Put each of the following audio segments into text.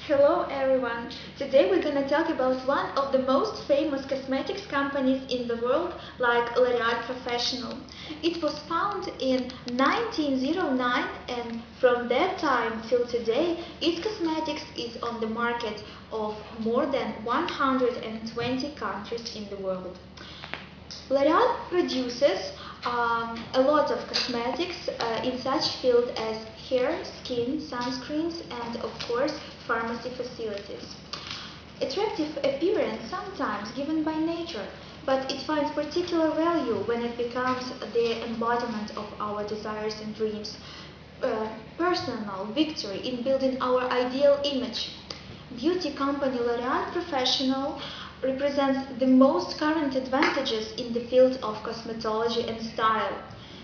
Hello everyone! Today we're gonna talk about one of the most famous cosmetics companies in the world, like L'Oreal Professional. It was founded in 1909 and from that time till today, its cosmetics is on the market of more than 120 countries in the world. L'Oreal produces a lot of cosmetics in such fields as hair, skin, sunscreens, and of course pharmacy facilities. Attractive appearance sometimes given by nature, but it finds particular value when it becomes the embodiment of our desires and dreams. Personal victory in building our ideal image. Beauty company L'Oreal Professional represents the most current advantages in the field of cosmetology and style.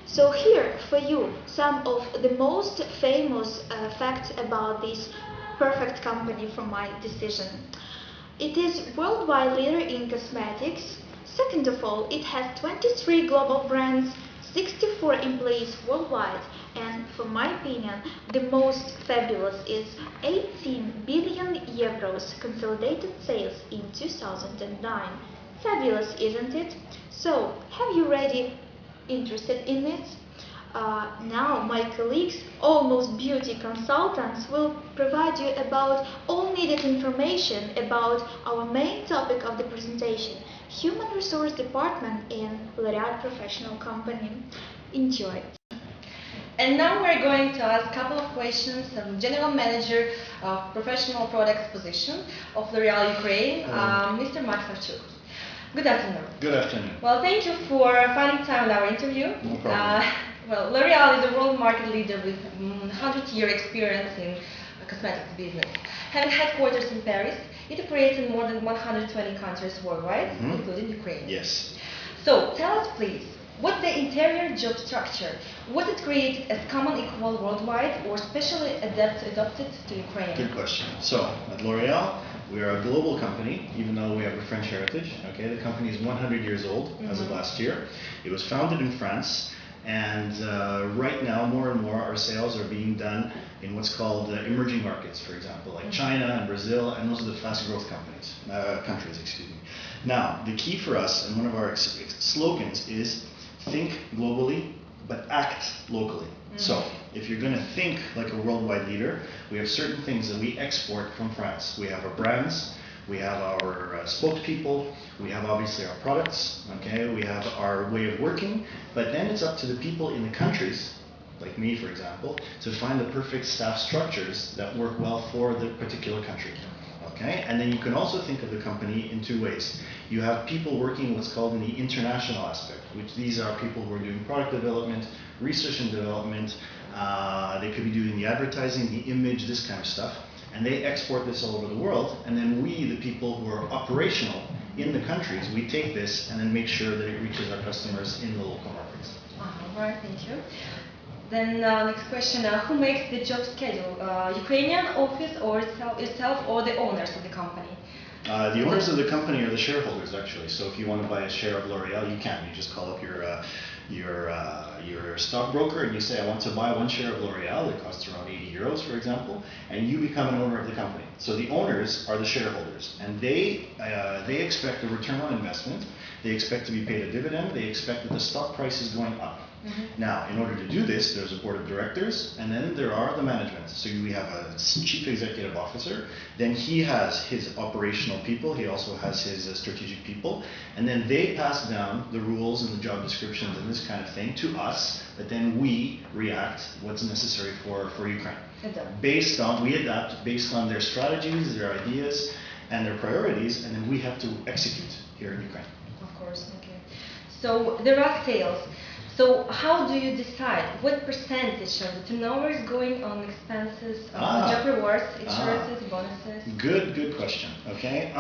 So here for you some of the most famous facts about this perfect company from my decision. It is worldwide leader in cosmetics. Second of all, it has 23 global brands, 64 employees worldwide, and for my opinion, the most fabulous is 18 billion euros consolidated sales in 2009. Fabulous, isn't it? So, have you already interested in it? Now my colleagues, almost beauty consultants, will provide you about all needed information about our main topic of the presentation, Human Resource Department in L'Oreal Professional Company. Enjoy! And now we're going to ask a couple of questions of the General Manager of Professional Products position of L'Oreal Ukraine, Mr.Mark Savchuk. Good afternoon. Good afternoon. Well, thank you for finding time in our interview. No problem. Well, L'Oreal is a world market leader with 100-year experience in cosmetics business. Having headquarters in Paris, it operates in more than 120 countries worldwide, including Ukraine. Yes. So, tell us please, what's the interior job structure? Was it created as common equal worldwide or specially adapted to Ukraine? Good question. So, at L'Oreal, we are a global company, even though we have a French heritage. Okay, the company is 100 years old as of last year. It was founded in France, and right now, more and more, our sales are being done in what's called emerging markets, for example, like China and Brazil, and those are the fast growth countries. Excuse me. Now, the key for us, and one of our slogans is think globally, but act locally. So, if you're going to think like a worldwide leader, we have certain things that we export from France. We have our brands, we have our spokespeople, we have obviously our products, okay, we have our way of working, but then it's up to the people in the countries, like me for example, to find the perfect staff structures that work well for the particular country. Okay? And then you can also think of the company in two ways. You have people working what's called in the international aspect, which these are people who are doing product development, research and development, they could be doing the advertising, the image, this kind of stuff, and they export this all over the world, and then we, the people who are operational in the countries, we take this and then make sure that it reaches our customers in the local markets. All right, thank you. Then next question, who makes the job schedule? Ukrainian office or itself or the owners of the company? The owners of the company are the shareholders actually, so if you want to buy a share of L'Oreal, you can. You just call up your stockbroker and you say, I want to buy one share of L'Oreal, it costs around 80 euros for example, and you become an owner of the company. So the owners are the shareholders, and they expect a return on investment, they expect to be paid a dividend, they expect that the stock price is going up. Now, in order to do this, there's a board of directors, and then there are the management. So we have a chief executive officer, then he has his operational people, he also has his strategic people, and then they pass down the rules and the job descriptions and this kind of thing to us, but then we react what's necessary for Ukraine. We adapt based on their strategies, their ideas, and their priorities, and then we have to execute here in Ukraine. Of course, okay. So there are sales. So how do you decide what percentage of the turnover is going on expenses, job rewards, insurances, bonuses? Good question. Okay.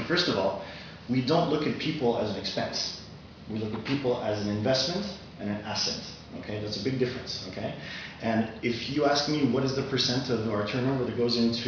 First of all, we don't look at people as an expense. We look at people as an investment and an asset. Okay, that's a big difference. Okay, and if you ask me what is the percent of our turnover that goes into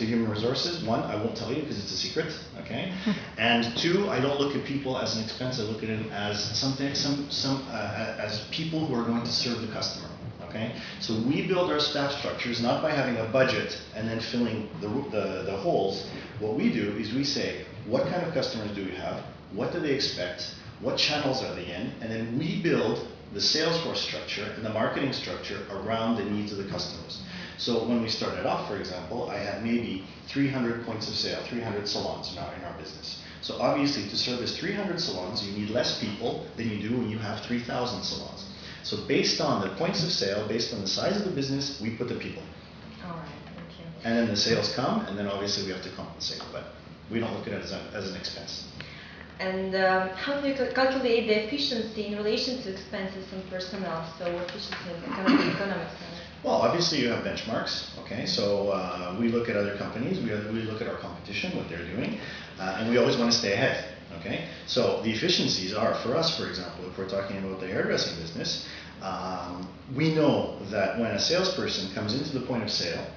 human resources, one, I won't tell you because it's a secret. Okay, and two, I don't look at people as an expense. I look at them as something, as people who are going to serve the customer. Okay, so we build our staff structures not by having a budget and then filling the holes. What we do is we say, what kind of customers do we have? What do they expect? What channels are they in? And then we build the sales force structure and the marketing structure around the needs of the customers. So when we started off, for example, I had maybe 300 points of sale, 300 salons in our business. So obviously to service 300 salons, you need less people than you do when you have 3,000 salons. So based on the points of sale, based on the size of the business, we put the people. All right, thank you. And then the sales come, and then obviously we have to compensate, but we don't look at it as an expense. And how do you calculate the efficiency in relation to expenses and personnel? So efficiency in economic sense. Well, obviously you have benchmarks, okay? So we look at other companies, we look at our competition, what they're doing, and we always want to stay ahead, okay? So the efficiencies are, for us, for example, if we're talking about the hairdressing business, we know that when a salesperson comes into the point of sale,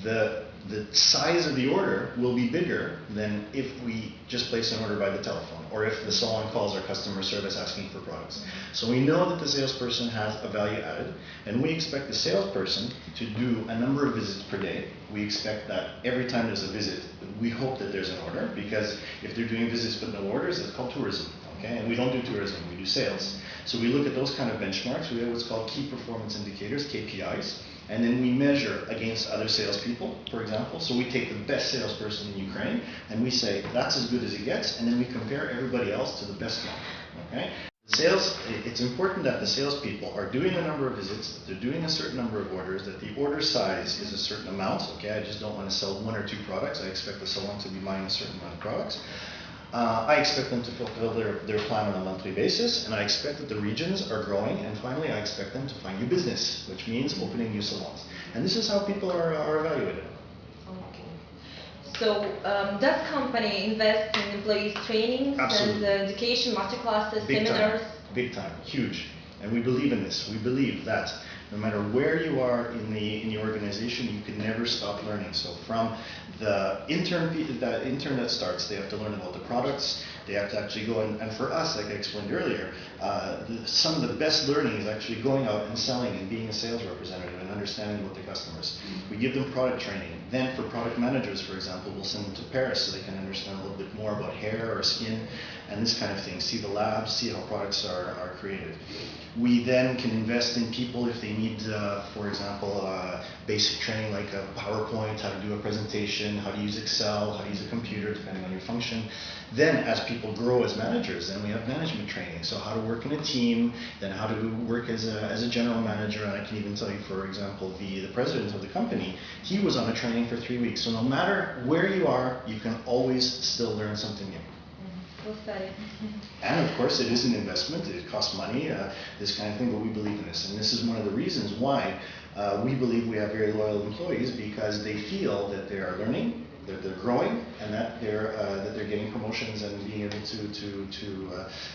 the size of the order will be bigger than if we just place an order by the telephone, or if the salon calls our customer service asking for products. So we know that the salesperson has a value added, and we expect the salesperson to do a number of visits per day. We expect that every time there's a visit, we hope that there's an order, because if they're doing visits but no orders, it's called tourism. Okay? And we don't do tourism, we do sales. So we look at those kind of benchmarks. We have what's called key performance indicators, KPIs. And then we measure against other salespeople, for example. So we take the best salesperson in Ukraine and we say that's as good as it gets, and then we compare everybody else to the best one. Okay? Sales, it's important that the salespeople are doing a number of visits, that they're doing a certain number of orders, that the order size is a certain amount. Okay, I just don't want to sell one or two products. I expect the salon to be buying a certain amount of products. I expect them to fulfill their plan on a monthly basis, and I expect that the regions are growing, and finally I expect them to find new business, which means opening new salons. And this is how people are evaluated. Okay. So does company invest in employees' trainings and education, masterclasses, seminars? Big time, huge. And we believe in this. We believe that no matter where you are in the organization, you can never stop learning. So from the intern that starts, they have to learn about the products. They have to actually go and for us, like I explained earlier, some of the best learning is actually going out and selling and being a sales representative and understanding what the customers. We give them product training. Then for product managers, for example, we'll send them to Paris so they can understand a little bit more about hair or skin and this kind of thing. See the labs, see how products are created. We then can invest in people if they need, for example, basic training like a PowerPoint, how to do a presentation, how to use Excel, how to use a computer, depending on your function. Then as people grow as managers, then we have management training. So how to work in a team, then how to work as a general manager. And I can even tell you, for example, the president of the company, he was on a training for 3 weeks. So no matter where you are, you can always still learn something new. And of course it is an investment, it costs money, this kind of thing, but we believe in this. And this is one of the reasons why we believe we have very loyal employees, because they feel that they are learning, that they're growing, and that they're getting promotions and being able to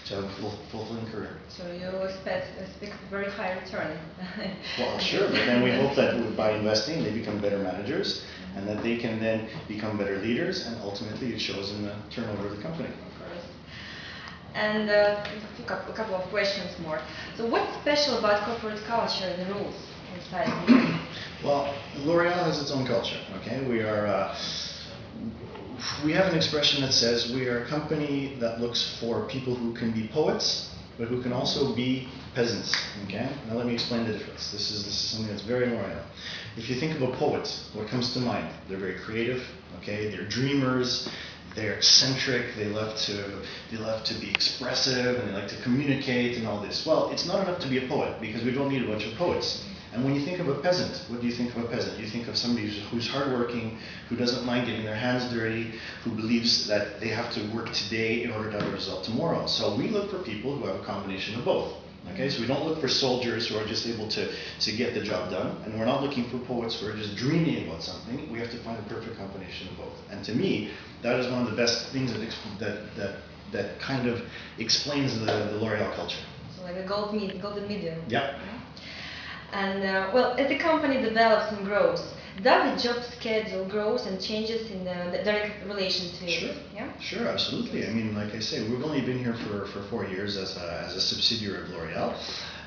have a fulfilling career. So you expect very high return. Well, sure, but then we hope that by investing they become better managers, and that they can then become better leaders, and ultimately it shows in the turnover of the company. And a couple of questions more. So what's special about corporate culture and the rules inside? Well, L'Oreal has its own culture. Okay, we have an expression that says we are a company that looks for people who can be poets, but who can also be peasants. Okay, now let me explain the difference. This is something that's very L'Oreal. If you think of a poet, what comes to mind? They're very creative. Okay, they're dreamers. They're eccentric, they love to be expressive, and they like to communicate and all this. Well, it's not enough to be a poet, because we don't need a bunch of poets. And when you think of a peasant, what do you think of a peasant? You think of somebody who's hardworking, who doesn't mind getting their hands dirty, who believes that they have to work today in order to have a result tomorrow. So we look for people who have a combination of both. Okay, so we don't look for soldiers who are just able to get the job done, and we're not looking for poets who are just dreaming about something. We have to find a perfect combination of both. And to me, that is one of the best things that kind of explains the L'Oreal culture. So like a golden medium. Yeah. And well, as the company develops and grows, does the job schedule grows and changes in the direct relation to Sure. it? Yeah? Sure, absolutely. I mean, like I say, we've only been here for 4 years as a subsidiary of L'Oreal.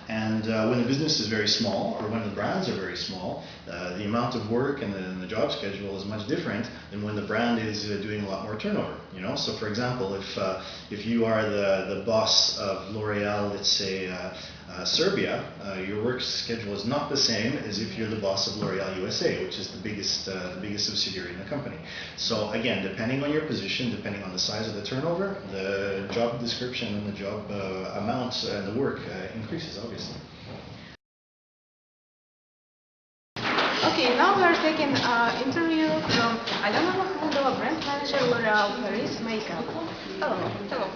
And when the business is very small, or when the brands are very small, the amount of work and the job schedule is much different than when the brand is doing a lot more turnover. You know, so for example, if you are the boss of L'Oreal, let's say Serbia, your work schedule is not the same as if you're the boss of L'Oreal USA, which is the biggest subsidiary in the company. So again, depending on your position, depending on the size of the turnover, the job description and the job amount and the work increases, obviously. Okay, now we are taking an interview from Alena Mahmudova, brand manager L'Oreal Paris Makeup. Hello. Hello.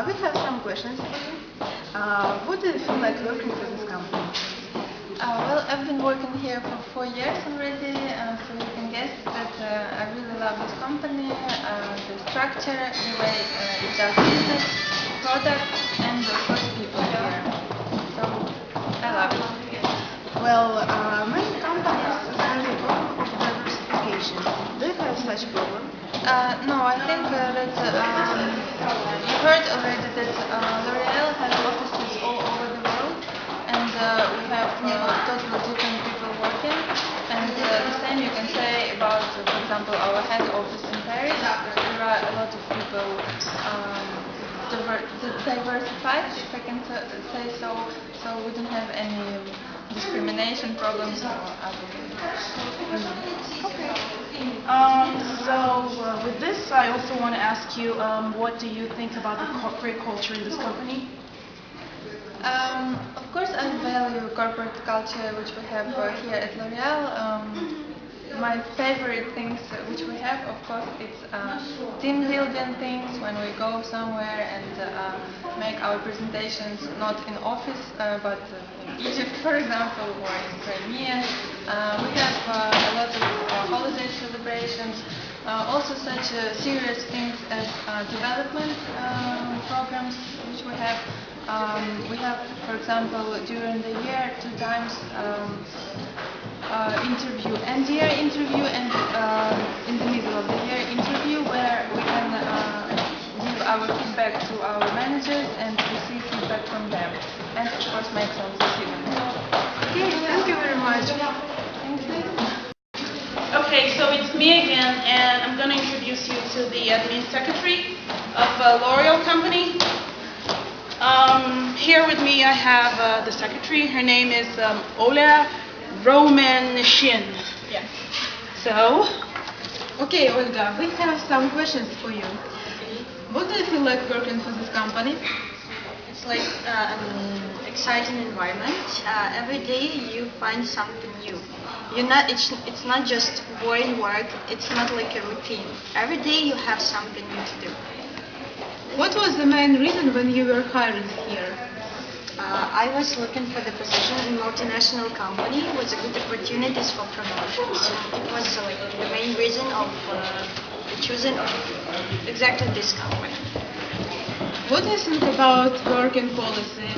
We have some questions for you. What do you feel like working for this company? Well, I've been working here for 4 years already, so you can guess that I really love this company, the structure, the way it does business, product, and of course people here. So I love it. Well, many companies have a problem of diversification. Do you have such problem? No, I think that you heard already that L'Oreal has offices all over the world, and we have totally different people working. And the same you can say about, for example, our head office in Paris. There are a lot of people diversified, if I can say so. So we don't have any discrimination problems or other things. Okay. With this, I also want to ask you, what do you think about the corporate culture in this company? Of course, I value corporate culture which we have here at L'Oreal. My favorite things which we have, of course, it's team building things when we go somewhere and make our presentations not in office but in Egypt, for example, or in Crimea. We have a lot of holiday celebrations, also such serious things as development programs which we have. We have, for example, during the year 2 times interview, end-year interview and in the middle of the year interview, where we can give our feedback to our managers and receive feedback from them, and of course make some decisions. Okay, thank you very much. Thank you. Okay, so it's me again, and I'm going to introduce you to the admin secretary of L'Oreal company. Here with me I have the secretary. Her name is Ola Romanshin. Yeah. So, Okay, Olga, we have some questions for you. What do you feel like working for this company? It's like an exciting environment. Every day you find something new. It's not just boring work. It's not like a routine. Every day you have something new to do. What was the main reason when you were hired here? I was looking for the position in multinational company with good opportunities for promotions. It was like the main reason of choosing exactly this company. What do you think about working policy?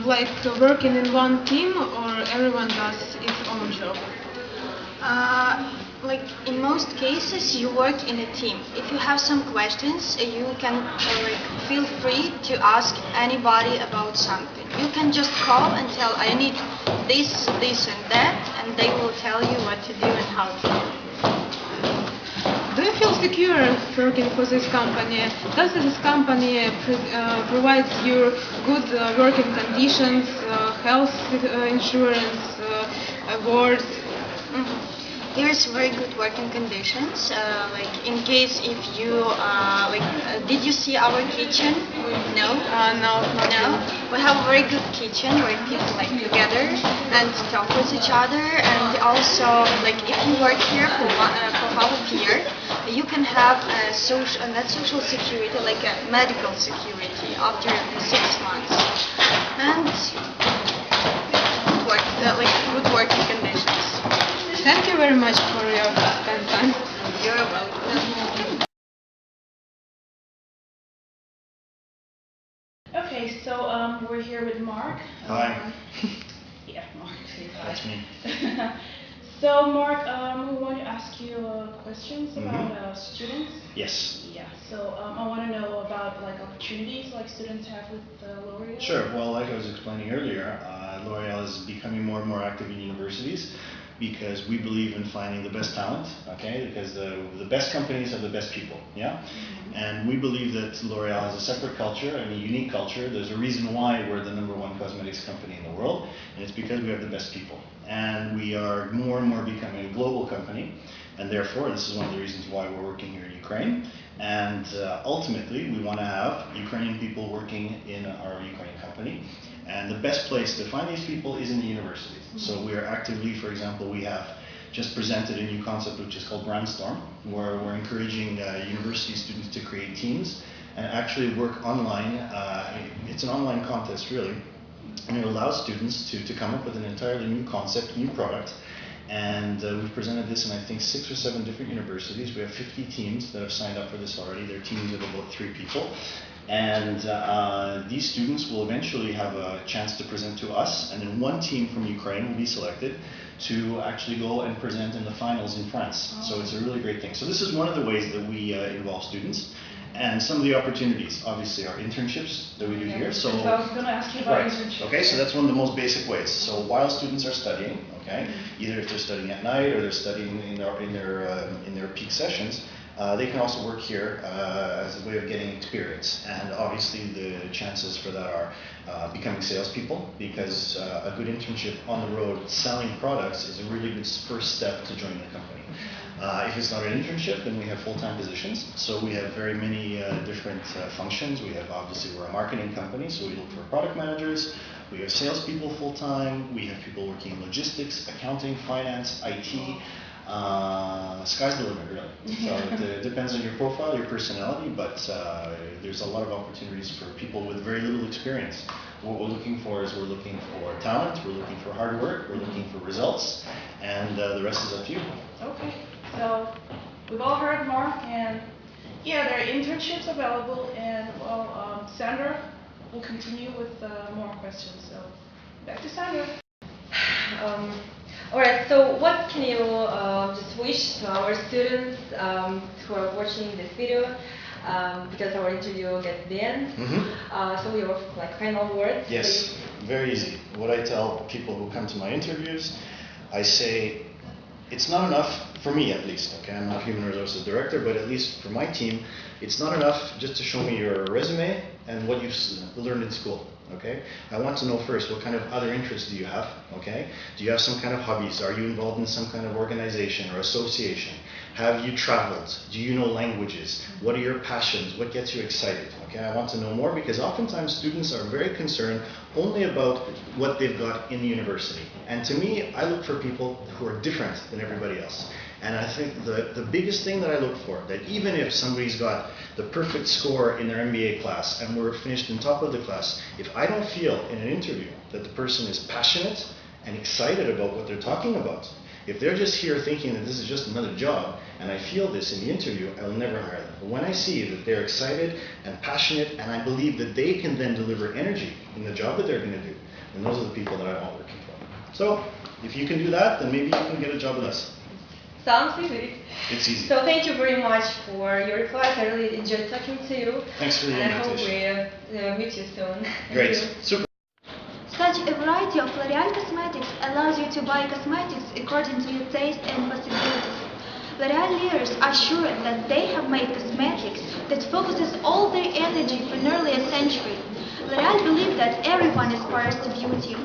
Like working in one team or everyone does its own job? Like in most cases, you work in a team. If you have some questions, you can feel free to ask anybody about something. You can just call and tell, I need this, this and that, and they will tell you what to do and how to do. Do you feel secure working for this company? Does this company provide you good working conditions, health insurance, awards? Here's very good working conditions. Like in case if you did you see our kitchen? No. No. We have a very good kitchen where people like together and talk with each other. And also, like if you work here for half a year, you can have not social security, like a medical security after 6 months. And good working conditions. Thank you very much for your time. You're welcome. okay, Okay, so we're here with Mark. Hi. Yeah, Mark. That's me. So Mark, we want to ask you questions about students. Yes. Yeah. So I want to know about like opportunities like students have with L'Oreal. Sure. Well, like I was explaining earlier, L'Oreal is becoming more and more active in universities because we believe in finding the best talent, okay? Because the best companies have the best people, yeah? And we believe that L'Oreal has a separate culture and a unique culture. There's a reason why we're the #1 cosmetics company in the world, and it's because we have the best people. And we are more and more becoming a global company, and therefore, this is one of the reasons why we're working here in Ukraine. And ultimately, we want to have Ukrainian people working in our Ukraine company. And the best place to find these people is in the universities. So we are actively, for example, we have just presented a new concept which is called Brainstorm, where we're encouraging university students to create teams and actually work online. It's an online contest really, and it allows students to come up with an entirely new concept, new product. And we've presented this in I think 6 or 7 different universities. We have 50 teams that have signed up for this already. They're teams of about 3 people. And these students will eventually have a chance to present to us, and then one team from Ukraine will be selected to actually go and present in the finals in France. So it's a really great thing. So this is one of the ways that we involve students. And some of the opportunities, obviously, are internships that we do here. So I was going to ask you about internships. Okay, so that's one of the most basic ways. So while students are studying, okay, either if they're studying at night or they're studying in their peak sessions, they can also work here as a way of getting experience. And obviously the chances for that are becoming salespeople, because a good internship on the road selling products is a really good first step to joining the company. If it's not an internship, then we have full-time positions. So we have very many different functions. We have, obviously, we're a marketing company, so we look for product managers. We have salespeople full-time. We have people working in logistics, accounting, finance, IT. Sky's the limit, really. So it depends on your profile, your personality, but there's a lot of opportunities for people with very little experience. What we're looking for is we're looking for talent, we're looking for hard work, we're looking for results, and the rest is up to you. Okay, so we've all heard Mark, and yeah, there are internships available, and well, Sandra will continue with more questions. So back to Sandra. Alright, so what can you just wish to our students who are watching this video, because our interview will get to the end. So your like final words. Yes, very easy. What I tell people who come to my interviews, I say, it's not enough, for me at least, okay, I'm not human resources director, but at least for my team, it's not enough just to show me your resume and what you've learned in school. Okay, I want to know first what kind of other interests do you have, okay? Do you have some kind of hobbies? Are you involved in some kind of organization or association? Have you traveled? Do you know languages? What are your passions? What gets you excited? Okay, I want to know more because oftentimes students are very concerned only about what they've got in the university. And to me, I look for people who are different than everybody else. And I think the biggest thing that I look for, that even if somebody's got the perfect score in their MBA class and we're finished in top of the class, if I don't feel in an interview that the person is passionate and excited about what they're talking about, if they're just here thinking that this is just another job, and I feel this in the interview, I will never hire them. But when I see that they're excited and passionate, and I believe that they can then deliver energy in the job that they're going to do, then those are the people that I want working for. So, if you can do that, then maybe you can get a job with us. Sounds easy. It's easy. So thank you very much for your replies. I really enjoyed talking to you. Thanks for the invitation. And I hope we meet you soon. Great. Super. Such a variety of L'Oreal cosmetics allows you to buy cosmetics according to your taste and possibilities. L'Oreal leaders are sure that they have made cosmetics that focuses all their energy for nearly a century. L'Oreal believe that everyone aspires to beauty.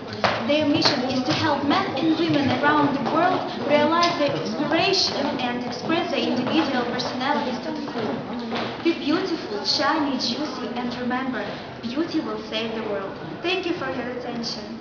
Their mission is to help men and women around the world realize their inspiration and express their individual personalities to the full. Be beautiful, shiny, juicy, and remember, beauty will save the world. Thank you for your attention.